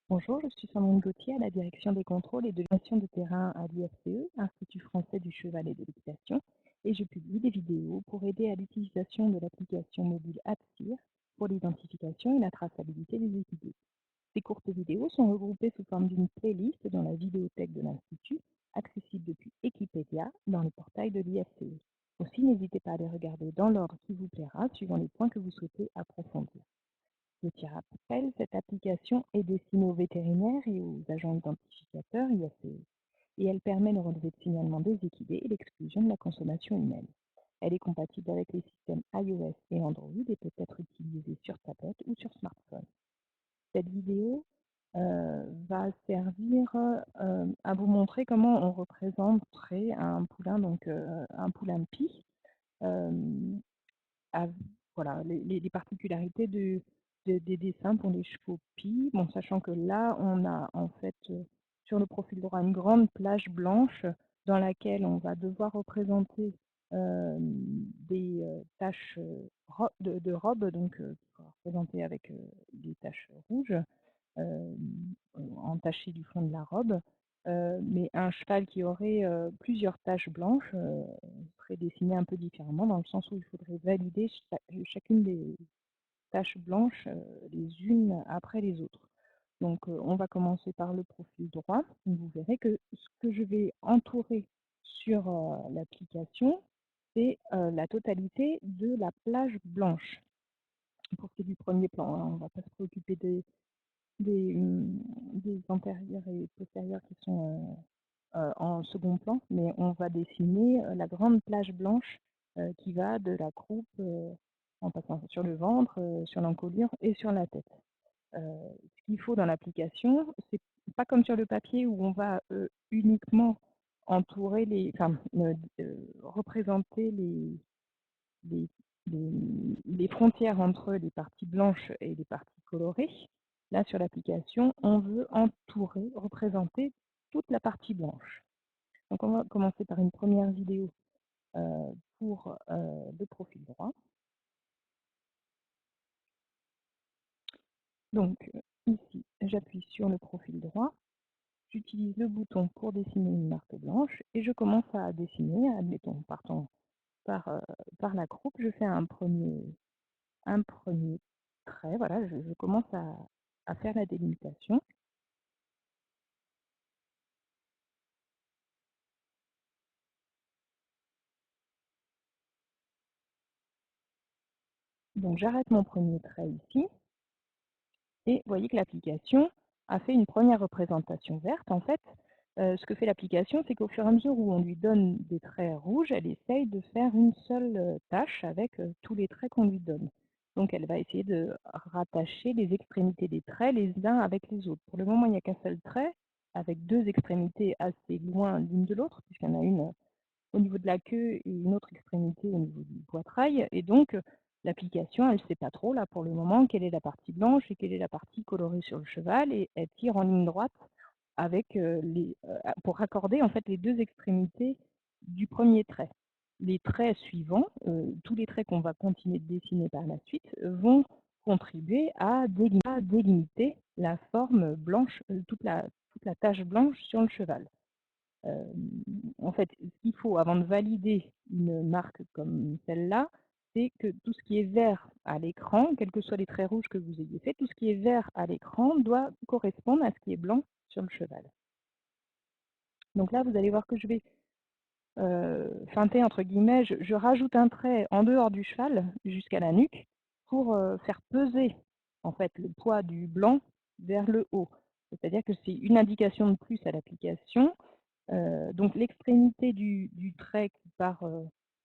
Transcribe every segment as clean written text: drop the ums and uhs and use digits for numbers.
Bonjour, je suis Sandrine Gauthier à la direction des contrôles et de gestion de terrain à l'IFCE, Institut français du cheval et de l'équitation, et je publie des vidéos pour aider à l'utilisation de l'application mobile AppSteer pour l'identification et la traçabilité des équidés. Ces courtes vidéos sont regroupées sous forme d'une playlist dans la vidéothèque de l'Institut, accessible depuis Equipedia dans le portail de l'IFCE. Aussi, n'hésitez pas à les regarder dans l'ordre qui vous plaira, suivant les points que vous souhaitez approfondir. Petit rappel, cette application est destinée aux vétérinaires et aux agents identificateurs IACE, et elle permet le relevé de signalement des équidés et l'exclusion de la consommation humaine. Elle est compatible avec les systèmes iOS et Android et peut être utilisée sur tablette ou sur smartphone. Cette vidéo va servir à vous montrer comment on représenterait un poulain, donc un poulain pie, euh, voilà, les particularités des dessins pour les chevaux pie. Bon, sachant que là, on a en fait sur le profil droit une grande plage blanche dans laquelle on va devoir représenter des taches de robe, donc représentées avec des taches rouges entachées du fond de la robe. Mais un cheval qui aurait plusieurs taches blanches serait dessiné un peu différemment, dans le sens où il faudrait valider chacune des taches blanches les unes après les autres. Donc on va commencer par le profil droit. Vous verrez que ce que je vais entourer sur l'application, c'est la totalité de la plage blanche. Pour ce qui est du premier plan, hein, on ne va pas se préoccuper des antérieurs et postérieurs qui sont en second plan, mais on va dessiner la grande plage blanche qui va de la croupe en passant sur le ventre, sur l'encolure et sur la tête. Ce qu'il faut dans l'application, c'est pas comme sur le papier où on va uniquement entourer représenter les, les frontières entre les parties blanches et les parties colorées. Là, sur l'application, on veut entourer, représenter toute la partie blanche. Donc, on va commencer par une première vidéo pour le profil droit. Donc, ici, j'appuie sur le profil droit. J'utilise le bouton pour dessiner une marque blanche et je commence à dessiner, admettons, partant par la croupe, je fais un premier trait, voilà, je commence à faire la délimitation. Donc j'arrête mon premier trait ici, et vous voyez que l'application a fait une première représentation verte. En fait, ce que fait l'application, c'est qu'au fur et à mesure où on lui donne des traits rouges, elle essaye de faire une seule tâche avec tous les traits qu'on lui donne. Donc elle va essayer de rattacher les extrémités des traits les uns avec les autres. Pour le moment, il n'y a qu'un seul trait, avec deux extrémités assez loin l'une de l'autre, puisqu'il y en a une au niveau de la queue et une autre extrémité au niveau du poitrail. Et donc, l'application, elle ne sait pas trop, là, pour le moment, quelle est la partie blanche et quelle est la partie colorée sur le cheval. Et elle tire en ligne droite avec pour raccorder, en fait, les deux extrémités du premier trait. Les traits suivants, tous les traits qu'on va continuer de dessiner par la suite, vont contribuer à délimiter la forme blanche, toute la tache blanche sur le cheval. En fait, ce qu'il faut avant de valider une marque comme celle-là, c'est que tout ce qui est vert à l'écran, quels que soient les traits rouges que vous ayez fait, tout ce qui est vert à l'écran doit correspondre à ce qui est blanc sur le cheval. Donc là, vous allez voir que je vais feinter, entre guillemets, je rajoute un trait en dehors du cheval jusqu'à la nuque pour faire peser en fait le poids du blanc vers le haut. C'est-à-dire que c'est une indication de plus à l'application. Donc l'extrémité du trait qui part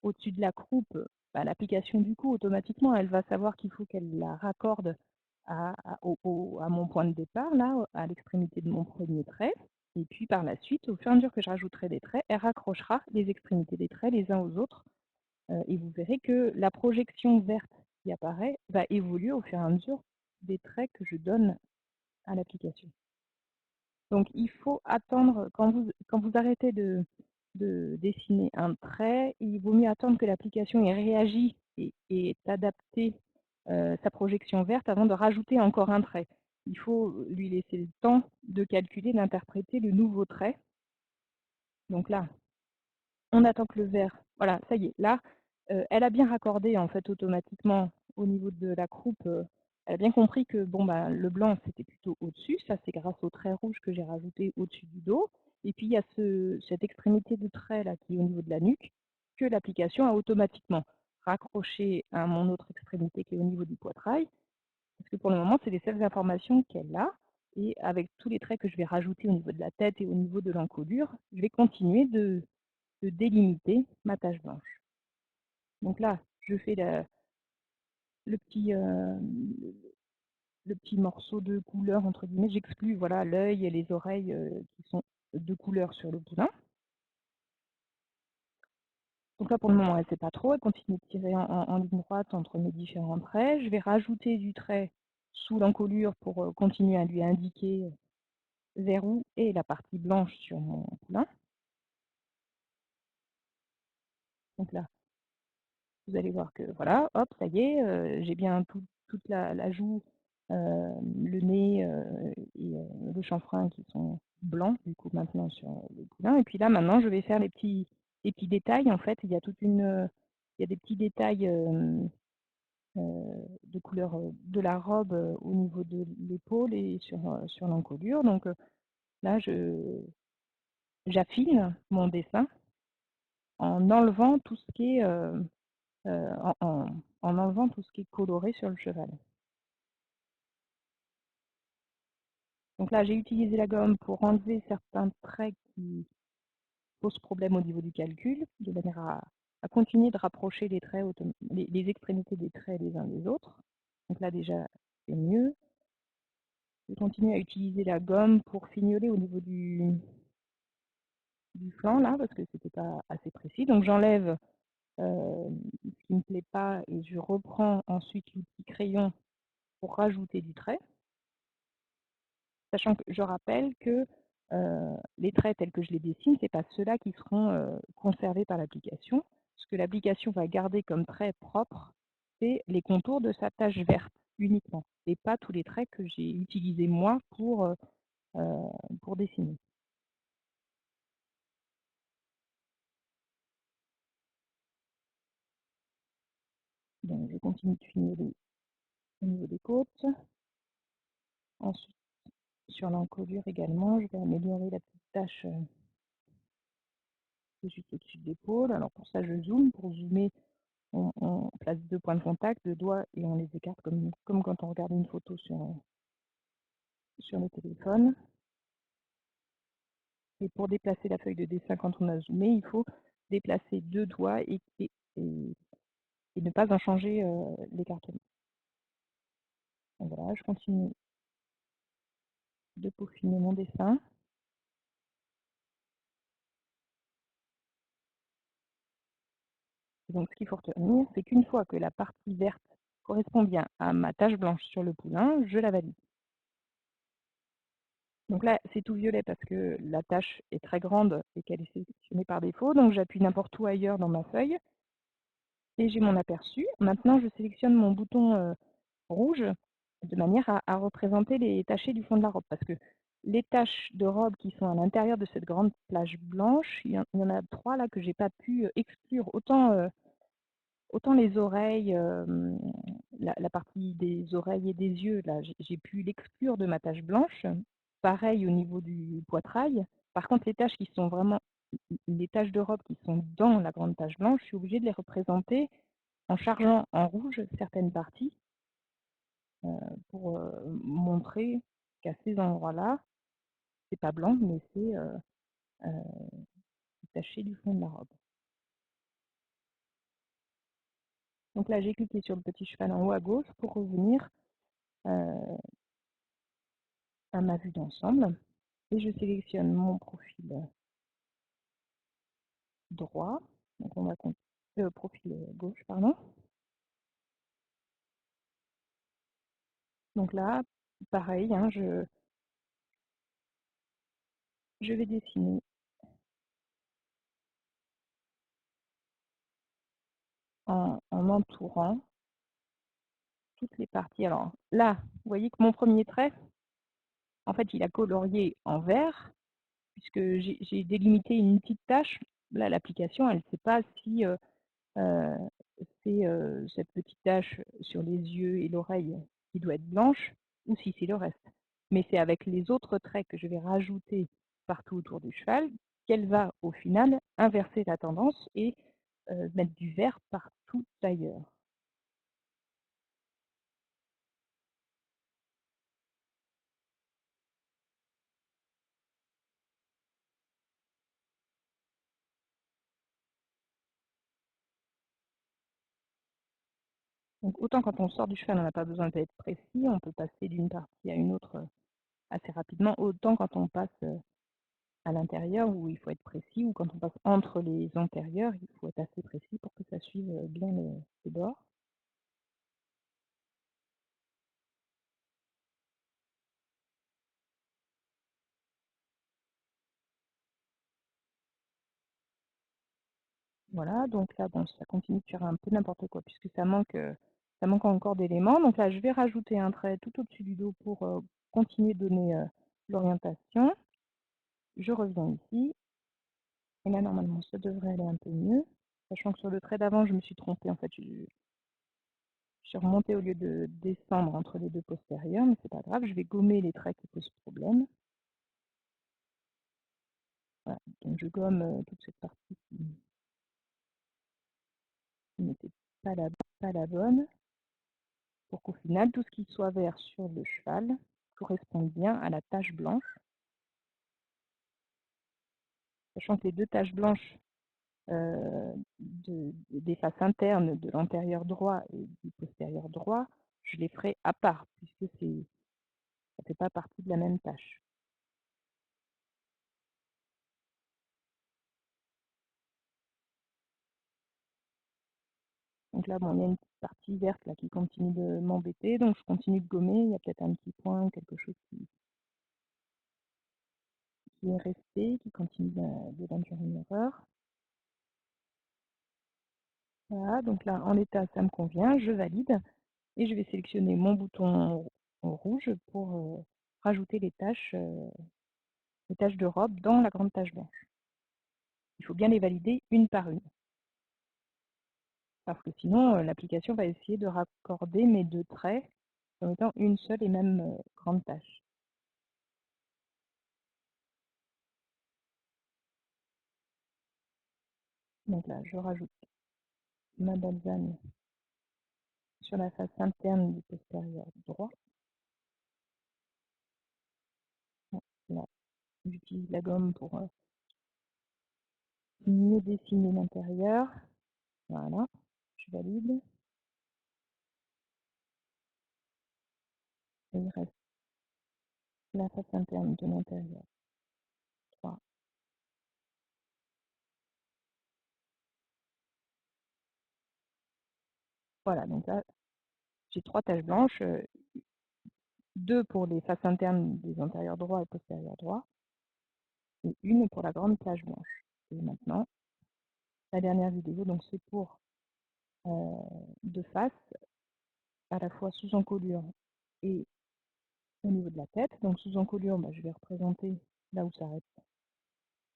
au-dessus de la croupe, bah, l'application du coup, automatiquement, elle va savoir qu'il faut qu'elle la raccorde à mon point de départ, là, à l'extrémité de mon premier trait. Et puis par la suite, au fur et à mesure que je rajouterai des traits, elle raccrochera les extrémités des traits les uns aux autres. Et vous verrez que la projection verte qui apparaît va évoluer au fur et à mesure des traits que je donne à l'application. Donc il faut attendre, quand vous arrêtez de dessiner un trait, il vaut mieux attendre que l'application ait réagi et adapté sa projection verte avant de rajouter encore un trait. il faut lui laisser le temps de calculer, d'interpréter le nouveau trait. Donc là, on attend que le vert, voilà, ça y est, là, elle a bien raccordé en fait automatiquement au niveau de la croupe, elle a bien compris que bon, bah, le blanc c'était plutôt au-dessus, ça c'est grâce au trait rouge que j'ai rajouté au-dessus du dos. Et puis il y a cette extrémité de trait là qui est au niveau de la nuque, que l'application a automatiquement raccroché à mon autre extrémité qui est au niveau du poitrail, parce que pour le moment c'est les seules informations qu'elle a. Et avec tous les traits que je vais rajouter au niveau de la tête et au niveau de l'encolure, je vais continuer de délimiter ma tache blanche. Donc là, je fais le petit, le petit morceau de couleur, entre guillemets, j'exclus voilà, l'œil et les oreilles qui sont de couleur sur le poulain. Donc là, pour le moment, elle ne sait pas trop, elle continue de tirer en ligne droite entre mes différents traits. Je vais rajouter du trait sous l'encolure pour continuer à lui indiquer vers où est la partie blanche sur mon poulain. Donc là, vous allez voir que voilà, hop, ça y est, j'ai bien toute la joue, le nez et le chanfrein qui sont blancs, du coup, maintenant sur le poulain. Et puis là, maintenant, je vais faire les petits détails. En fait, il y a il y a des petits détails de couleur de la robe au niveau de l'épaule et sur l'encolure. Donc là, j'affine mon dessin en enlevant tout ce qui est en enlevant tout ce qui est coloré sur le cheval. Donc là, j'ai utilisé la gomme pour enlever certains traits qui posent problème au niveau du calcul, de manière à continuer de rapprocher les traits, les extrémités des traits les uns des autres. Donc là déjà, c'est mieux. Je continue à utiliser la gomme pour fignoler au niveau du flanc, là, parce que c'était pas assez précis. Donc j'enlève ce qui ne me plaît pas et je reprends ensuite l'outil crayon pour rajouter du trait. Sachant que je rappelle que les traits tels que je les dessine, ce n'est pas ceux-là qui seront conservés par l'application. Ce que l'application va garder comme trait propre, c'est les contours de sa tache verte uniquement, et pas tous les traits que j'ai utilisés moi pour dessiner. Donc je continue de fignoler au niveau des côtes. Ensuite, sur l'encolure également, je vais améliorer la petite tache juste au-dessus de l'épaule. Alors pour ça, je zoome. Pour zoomer, on place deux points de contact, deux doigts, et on les écarte comme quand on regarde une photo sur le téléphone. Et pour déplacer la feuille de dessin quand on a zoomé, il faut déplacer deux doigts et ne pas en changer l'écartement. Voilà, je continue de peaufiner mon dessin. Et donc ce qu'il faut retenir, c'est qu'une fois que la partie verte correspond bien à ma tache blanche sur le poulain, je la valide. Donc là, c'est tout violet parce que la tâche est très grande et qu'elle est sélectionnée par défaut. Donc j'appuie n'importe où ailleurs dans ma feuille et j'ai mon aperçu. Maintenant, je sélectionne mon bouton rouge de manière à représenter les tachés du fond de la robe. Parce que les taches de robe qui sont à l'intérieur de cette grande plage blanche, il y en a trois là que j'ai pas pu exclure. Autant les oreilles, la partie des oreilles et des yeux, là, j'ai pu l'exclure de ma tache blanche. Pareil au niveau du poitrail. Par contre, les taches qui sont vraiment les taches de robe qui sont dans la grande tache blanche, je suis obligée de les représenter en chargeant en rouge certaines parties pour montrer qu'à ces endroits-là, c'est pas blanc, mais c'est taché du fond de la robe. Donc là, j'ai cliqué sur le petit cheval en haut à gauche pour revenir à ma vue d'ensemble. Et je sélectionne mon profil droit. Donc on va le profil gauche, pardon. Donc là, pareil, hein, je vais dessiner en entourant toutes les parties. Alors là, vous voyez que mon premier trait, En fait, il a colorié en vert, puisque j'ai délimité une petite tache. Là, l'application, elle ne sait pas si c'est cette petite tache sur les yeux et l'oreille qui doit être blanche ou si c'est le reste. Mais c'est avec les autres traits que je vais rajouter partout autour du cheval qu'elle va au final inverser la tendance et mettre du vert partout ailleurs. Donc autant quand on sort du cheval, on n'a pas besoin d'être précis, on peut passer d'une partie à une autre assez rapidement, autant quand on passe à l'intérieur où il faut être précis, ou quand on passe entre les antérieurs, il faut être assez précis pour que ça suive bien les bords. Voilà, donc là, bon, ça continue de faire un peu n'importe quoi puisque ça manque encore d'éléments. Donc là, je vais rajouter un trait tout au-dessus du dos pour continuer de donner l'orientation. Je reviens ici, et là, normalement, ça devrait aller un peu mieux. Sachant que sur le trait d'avant, je me suis trompée. En fait, je suis remontée au lieu de descendre entre les deux postérieurs, mais c'est pas grave. Je vais gommer les traits qui posent problème. Voilà, donc je gomme toute cette partie qui n'était pas la bonne, pour qu'au final, tout ce qui soit vert sur le cheval corresponde bien à la tache blanche, sachant que les deux taches blanches des faces internes de l'antérieur droit et du postérieur droit, je les ferai à part, puisque ça ne fait pas partie de la même tâche. Donc là, bon, il y a une petite partie verte là, qui continue de m'embêter, donc je continue de gommer. Il y a peut-être un petit point, quelque chose qui est resté, qui continue d'induire une erreur. Voilà, donc là, en l'état, ça me convient, je valide, et je vais sélectionner mon bouton rouge pour rajouter les taches de robe dans la grande tache blanche. Il faut bien les valider une par une, parce que sinon, l'application va essayer de raccorder mes deux traits en étant une seule et même grande tache. Donc là, je rajoute ma balsane sur la face interne du postérieur droit. Là, j'utilise la gomme pour mieux dessiner l'intérieur. Voilà, je valide. Et il reste la face interne de l'intérieur 3. Voilà, donc là, j'ai 3 taches blanches, 2 pour les faces internes des antérieurs droits et postérieurs droits, et une pour la grande tache blanche. Et maintenant, la dernière vidéo, donc c'est pour deux faces, à la fois sous encolure et au niveau de la tête. Donc sous encolure, je vais représenter là où s'arrête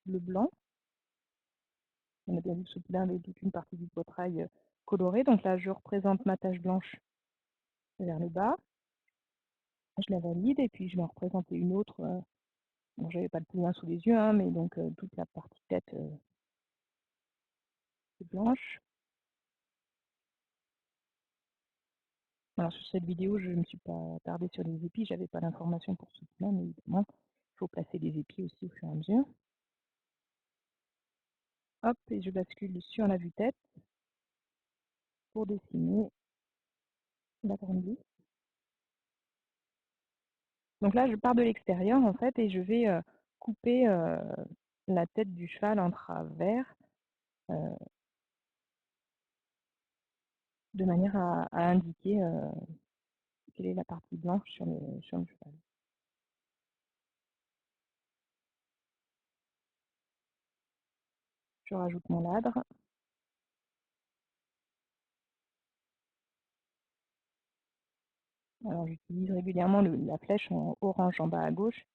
le blanc. On a bien vu que ce poulain avait toute une partie du poitrail colorée. Donc là, je représente ma tache blanche vers le bas. Je la valide et puis je vais en représenter une autre. Bon, j'avais pas le poulain sous les yeux, hein, mais donc toute la partie tête est blanche. Alors sur cette vidéo, je ne me suis pas attardée sur les épis, j'avais pas l'information pour ce poulain, mais évidemment, il faut placer les épis aussi au fur et à mesure. Hop, et je bascule sur la vue tête pour dessiner la grande vue. Donc là, je pars de l'extérieur en fait et je vais couper la tête du cheval en travers de manière à indiquer quelle est la partie blanche sur le cheval. Je rajoute mon ladre. Alors j'utilise régulièrement la flèche en orange en bas à gauche,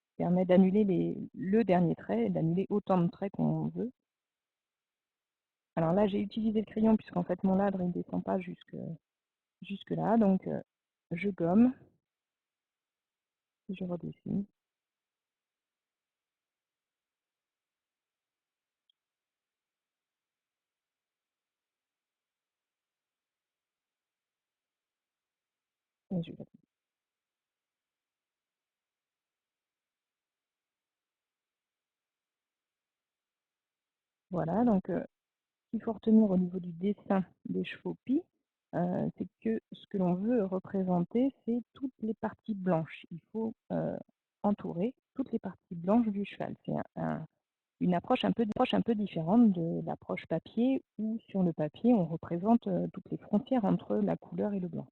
qui permet d'annuler le dernier trait et d'annuler autant de traits qu'on veut. Alors là, j'ai utilisé le crayon puisqu'en fait mon ladre il descend pas jusque là, donc je gomme et je redessine. Et voilà, donc ce qu'il faut retenir au niveau du dessin des chevaux pie, c'est que ce que l'on veut représenter, c'est toutes les parties blanches. Il faut entourer toutes les parties blanches du cheval. C'est une approche un peu différente de l'approche papier où sur le papier on représente toutes les frontières entre la couleur et le blanc.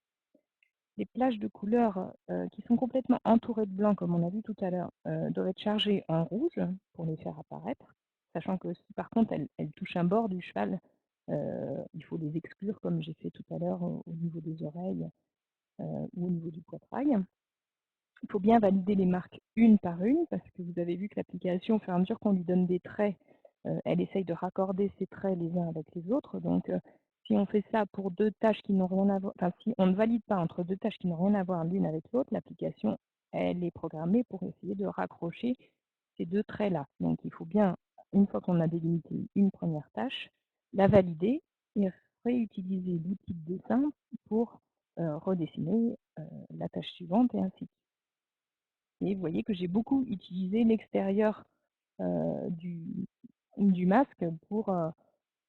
Les plages de couleurs qui sont complètement entourées de blanc, comme on a vu tout à l'heure, doivent être chargées en rouge pour les faire apparaître, sachant que si par contre elles touchent un bord du cheval, il faut les exclure comme j'ai fait tout à l'heure au niveau des oreilles ou au niveau du poitrail. Il faut bien valider les marques une par une, parce que vous avez vu que l'application, au fur et à mesure qu'on lui donne des traits, elle essaye de raccorder ces traits les uns avec les autres. Donc, si on fait ça pour deux tâches qui n'ont rien à voir, enfin, si on ne valide pas entre deux tâches qui n'ont rien à voir l'une avec l'autre, l'application, elle est programmée pour essayer de raccrocher ces deux traits-là. Donc, il faut bien, une fois qu'on a délimité une première tâche, la valider et réutiliser l'outil de dessin pour redessiner la tâche suivante et ainsi de suite. Et vous voyez que j'ai beaucoup utilisé l'extérieur du masque pour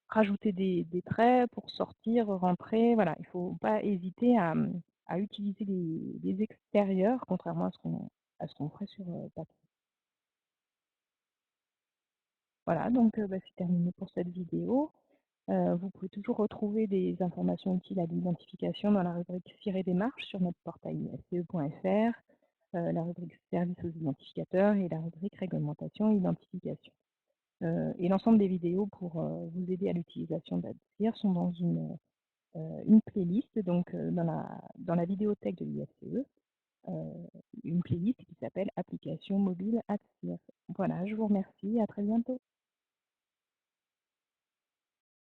rajouter des traits, pour sortir, rentrer. Voilà, il ne faut pas hésiter à utiliser les extérieurs, contrairement à ce qu'on ferait sur papier. Voilà, donc bah, c'est terminé pour cette vidéo. Vous pouvez toujours retrouver des informations utiles à l'identification dans la rubrique Cirer démarche sur notre portail isce.fr, la rubrique service aux identificateurs et la rubrique réglementation et identification. Et l'ensemble des vidéos pour vous aider à l'utilisation d'AdSIR sont dans une playlist, donc dans la vidéothèque de l'ISCE, une playlist qui s'appelle Application mobile AdSIR. Voilà, je vous remercie, à très bientôt.